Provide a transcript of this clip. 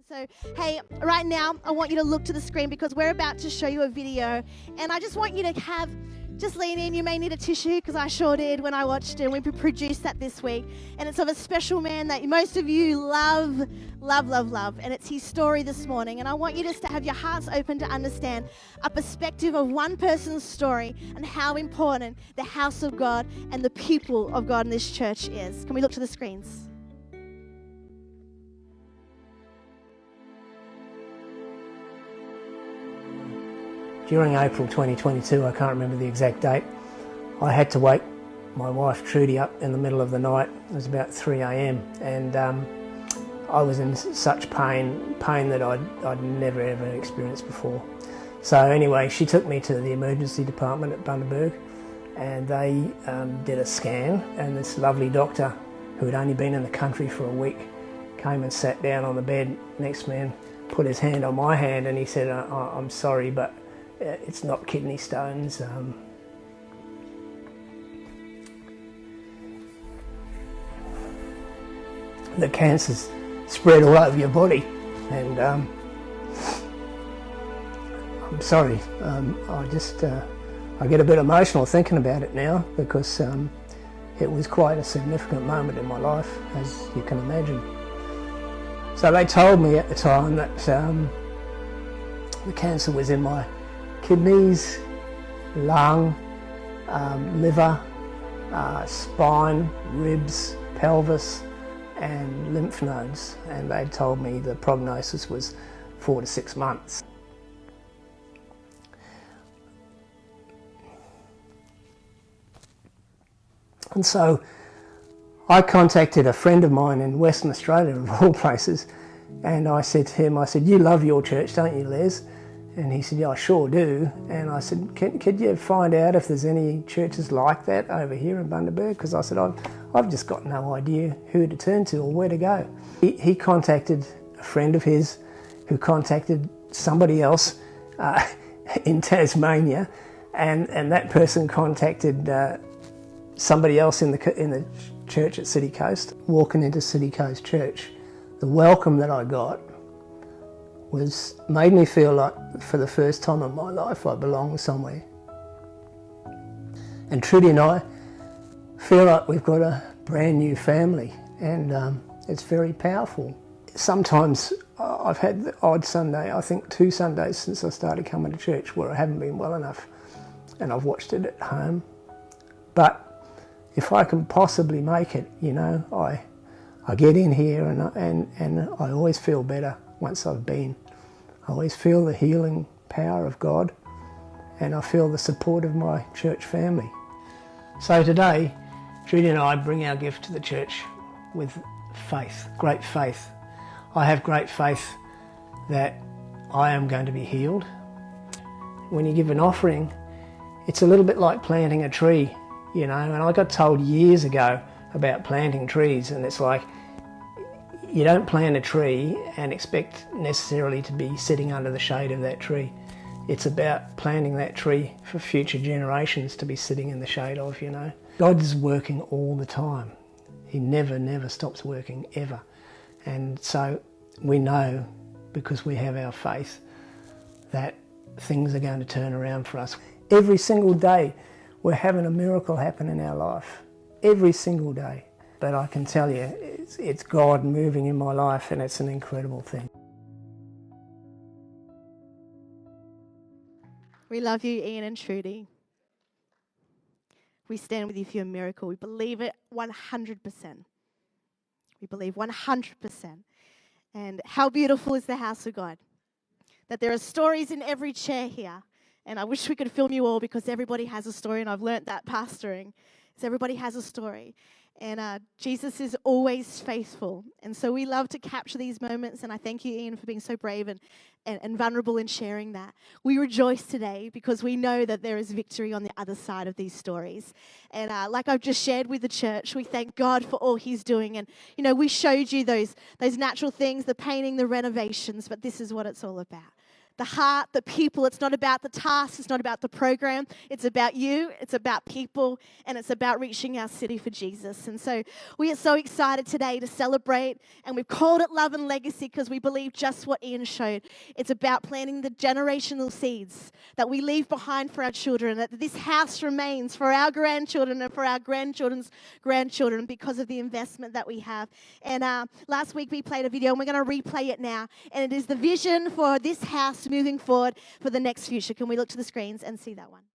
So, hey, right now, I want you to look to the screen because we're about to show you a video. And I just want you to just lean in. You may need a tissue because I sure did when I watched it. We produced that this week. And it's of a special man that most of you love. And it's his story this morning. And I want you just to have your hearts open to understand a perspective of one person's story and how important the house of God and the people of God in this church is. Can we look to the screens? During April 2022, I can't remember the exact date, I had to wake my wife Trudy up in the middle of the night. It was about 3 a.m. and I was in such pain that I'd never ever experienced before. So anyway, she took me to the emergency department at Bundaberg and they did a scan, and this lovely doctor who had only been in the country for a week came and sat down on the bed next to me and put his hand on my hand, and he said, I'm sorry, but it's not kidney stones. The cancer's spread all over your body, and I'm sorry. I get a bit emotional thinking about it now because it was quite a significant moment in my life, as you can imagine. So they told me at the time that the cancer was in my kidneys, lung, liver, spine, ribs, pelvis and lymph nodes, and they told me the prognosis was 4 to 6 months. And so I contacted a friend of mine in Western Australia, of all places, and I said to him, you love your church, don't you, Les? And he said, yeah, I sure do. And I said, could you find out if there's any churches like that over here in Bundaberg? Because I said, I've just got no idea who to turn to or where to go. He contacted a friend of his who contacted somebody else in Tasmania, and that person contacted somebody else in the church at Citicoast. Walking into Citicoast Church, the welcome that I got made me feel like for the first time in my life I belong somewhere. And Trudy and I feel like we've got a brand new family, and it's very powerful. Sometimes I've had the odd Sunday, I think 2 Sundays since I started coming to church, where I haven't been well enough and I've watched it at home. But if I can possibly make it, I get in here and I always feel better once I've been. I always feel the healing power of God, and I feel the support of my church family. So today, Trudy and I bring our gift to the church with faith, great faith. I have great faith that I am going to be healed. When you give an offering, it's a little bit like planting a tree, and I got told years ago about planting trees, and it's like, you don't plant a tree and expect necessarily to be sitting under the shade of that tree. It's about planting that tree for future generations to be sitting in the shade of, God's working all the time. He never stops working, ever. And so we know, because we have our faith, that things are going to turn around for us. Every single day we're having a miracle happen in our life. Every single day. But I can tell you, it's God moving in my life, and it's an incredible thing. We love you, Ian and Trudy. We stand with you for your miracle. We believe it 100%. We believe 100%. And how beautiful is the house of God? That there are stories in every chair here. And I wish we could film you all, because everybody has a story, and I've learnt that pastoring. Is everybody has a story. And Jesus is always faithful. And so we love to capture these moments. And I thank you, Ian, for being so brave and vulnerable in sharing that. We rejoice today because we know that there is victory on the other side of these stories. And like I've just shared with the church, we thank God for all he's doing. And, we showed you those natural things, the painting, the renovations, but this is what it's all about. the heart, the people. It's not about the task. It's not about the program. It's about you. It's about people. And it's about reaching our city for Jesus. And so we are so excited today to celebrate. And we've called it Love and Legacy because we believe just what Ian showed. It's about planting the generational seeds that we leave behind for our children, that this house remains for our grandchildren and for our grandchildren's grandchildren because of the investment that we have. And last week we played a video and we're going to replay it now. And it is the vision for this house moving forward for the next future. Can we look to the screens and see that one?